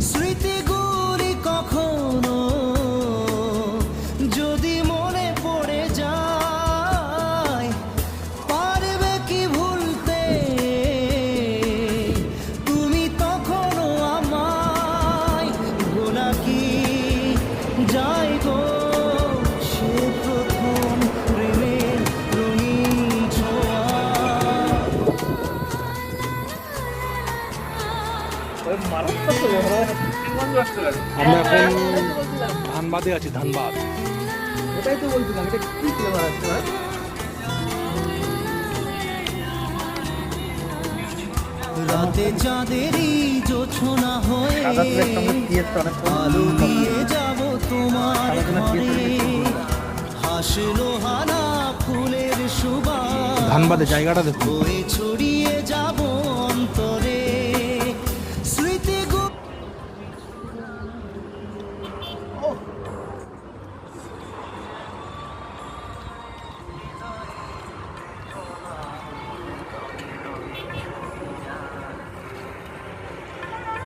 স্মৃতিগুলি কখনো যদি মনে পড়ে যায়, পারবে কি ভুলতে তুমি তখনো আমায়? ভোলা কি যায় গো সে প্রথম প্রেমের রঙিন ছোঁয়া? আমরা এখন ধানবাদে আছি, ধানবাদ। ওটাই তো বলছিলাম, এটা কি ফ্লেভার আছে ভাই? রাতে চাঁদেরই জোছনা হয়ে সাদা ফুলের সঙ্গে পেঁয়াজটা অনেক আলো দিয়ে যাব তোমার ঘরে, হাসলো হানা ফুলের সুবাস ধানবাদে জায়গাটা দেখুন। হয়ে ছড়িয়ে